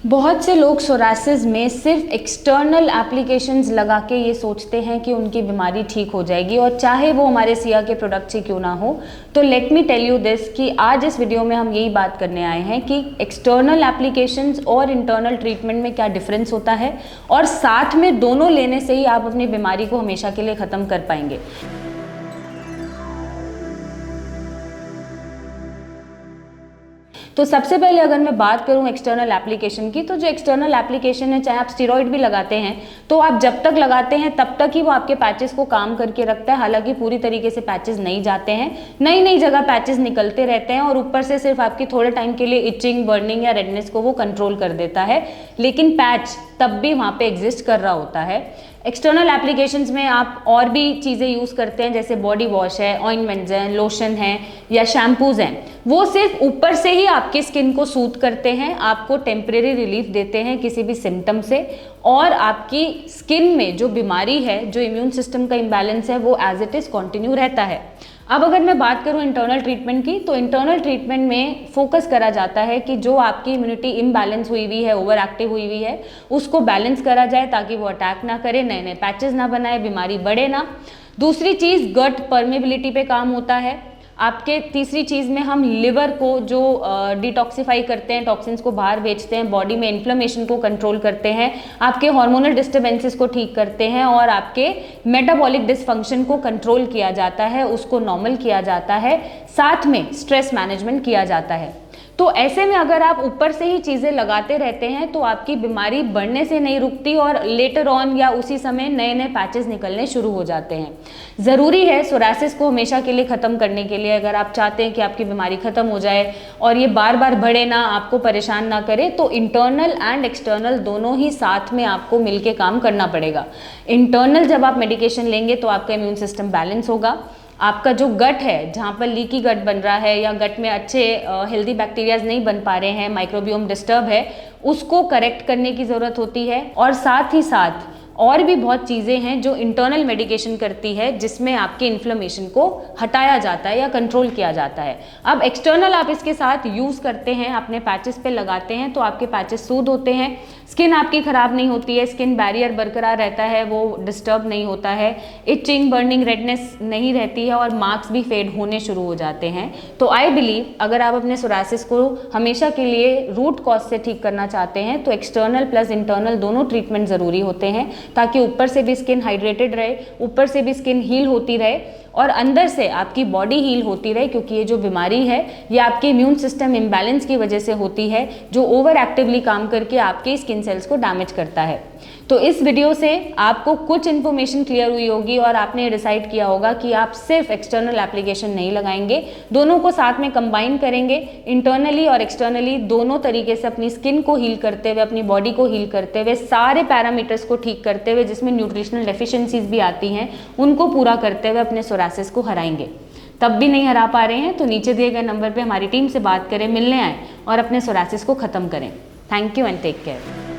बहुत से लोग सोरासिस में सिर्फ एक्सटर्नल एप्लीकेशंस लगा के ये सोचते हैं कि उनकी बीमारी ठीक हो जाएगी, और चाहे वो हमारे सिया के प्रोडक्ट से क्यों ना हो। तो let me tell you this कि आज इस वीडियो में हम यही बात करने आए हैं कि एक्सटर्नल एप्लीकेशंस और इंटरनल ट्रीटमेंट में क्या डिफरेंस होता है, और साथ में दोनों लेने से ही आप अपनी बीमारी को हमेशा के लिए ख़त्म कर पाएंगे। तो सबसे पहले अगर मैं बात करूं एक्सटर्नल एप्लीकेशन की, तो जो एक्सटर्नल एप्लीकेशन है, चाहे आप स्टेरॉइड भी लगाते हैं तो आप जब तक लगाते हैं तब तक ही वो आपके पैचेस को काम करके रखता है। हालांकि पूरी तरीके से पैचेस नहीं जाते हैं, नई नई जगह पैचेस निकलते रहते हैं, और ऊपर से सिर्फ आपकी थोड़े टाइम के लिए इचिंग, बर्निंग या रेडनेस को वो कंट्रोल कर देता है, लेकिन पैच तब भी वहाँ पे एग्जिस्ट कर रहा होता है। एक्सटर्नल एप्लीकेशंस में आप और भी चीज़ें यूज़ करते हैं, जैसे बॉडी वॉश है, ऑइंटमेंट्स हैं, लोशन हैं या शैम्पूज हैं। वो सिर्फ ऊपर से ही आपकी स्किन को सूट करते हैं, आपको टेम्परेरी रिलीफ देते हैं किसी भी सिम्टम से, और आपकी स्किन में जो बीमारी है, जो इम्यून सिस्टम का इम्बैलेंस है, वो एज इट इज़ कंटिन्यू रहता है। अब अगर मैं बात करूं इंटरनल ट्रीटमेंट की, तो इंटरनल ट्रीटमेंट में फोकस करा जाता है कि जो आपकी इम्यूनिटी इम्बैलेंस हुई हुई है, ओवर एक्टिव हुई हुई है, उसको बैलेंस करा जाए ताकि वो अटैक ना करे, नए नए पैचेस ना बनाए, बीमारी बढ़े ना। दूसरी चीज़ गट परमेबिलिटी पे काम होता है आपके। तीसरी चीज़ में हम लिवर को जो डिटॉक्सिफाई करते हैं, टॉक्सिन्स को बाहर भेजते हैं, बॉडी में इन्फ्लेमेशन को कंट्रोल करते हैं, आपके हार्मोनल डिस्टर्बेंसेस को ठीक करते हैं, और आपके मेटाबॉलिक डिसफंक्शन को कंट्रोल किया जाता है, उसको नॉर्मल किया जाता है, साथ में स्ट्रेस मैनेजमेंट किया जाता है। तो ऐसे में अगर आप ऊपर से ही चीज़ें लगाते रहते हैं तो आपकी बीमारी बढ़ने से नहीं रुकती, और लेटर ऑन या उसी समय नए नए पैचेस निकलने शुरू हो जाते हैं। ज़रूरी है सोरासिस को हमेशा के लिए ख़त्म करने के लिए, अगर आप चाहते हैं कि आपकी बीमारी ख़त्म हो जाए और ये बार बार बढ़े ना, आपको परेशान ना करे, तो इंटरनल एंड एक्सटर्नल दोनों ही साथ में आपको मिलके काम करना पड़ेगा। इंटरनल जब आप मेडिकेशन लेंगे तो आपका इम्यून सिस्टम बैलेंस होगा, आपका जो गट है, जहाँ पर लीकी गट बन रहा है या गट में अच्छे हेल्दी बैक्टीरियाज नहीं बन पा रहे हैं, माइक्रोबियोम डिस्टर्ब है, उसको करेक्ट करने की ज़रूरत होती है। और साथ ही साथ और भी बहुत चीज़ें हैं जो इंटरनल मेडिकेशन करती है, जिसमें आपके इन्फ्लेमेशन को हटाया जाता है या कंट्रोल किया जाता है। अब एक्सटर्नल आप इसके साथ यूज़ करते हैं, अपने पैचेस पे लगाते हैं तो आपके पैचेस सूद होते हैं, स्किन आपकी ख़राब नहीं होती है, स्किन बैरियर बरकरार रहता है, वो डिस्टर्ब नहीं होता है, इचिंग, बर्निंग, रेडनेस नहीं रहती है, और मार्क्स भी फेड होने शुरू हो जाते हैं। तो आई बिलीव अगर आप अपने सोरासिस को हमेशा के लिए रूट कॉज से ठीक करना चाहते हैं तो एक्सटर्नल प्लस इंटरनल दोनों ट्रीटमेंट ज़रूरी होते हैं, ताकि ऊपर से भी स्किन हाइड्रेटेड रहे, ऊपर से भी स्किन हील होती रहे, और अंदर से आपकी बॉडी हील होती रहे, क्योंकि ये जो बीमारी है ये आपके इम्यून सिस्टम इम्बैलेंस की वजह से होती है, जो ओवर एक्टिवली काम करके आपके स्किन सेल्स को डैमेज करता है। तो इस वीडियो से आपको कुछ इन्फॉर्मेशन क्लियर हुई होगी और आपने डिसाइड किया होगा कि आप सिर्फ एक्सटर्नल एप्लीकेशन नहीं लगाएंगे, दोनों को साथ में कंबाइन करेंगे, इंटरनली और एक्सटर्नली दोनों तरीके से अपनी स्किन को हील करते हुए, अपनी बॉडी को हील करते हुए, सारे पैरामीटर्स को ठीक करते हुए, जिसमें न्यूट्रिशनल डेफिशिएंसीज भी आती हैं, उनको पूरा करते हुए अपने सोरासिस को हराएंगे। तब भी नहीं हरा पा रहे हैं तो नीचे दिए गए नंबर पे हमारी टीम से बात करें, मिलने आएँ और अपने सोरासिस को ख़त्म करें। Thank you and take care.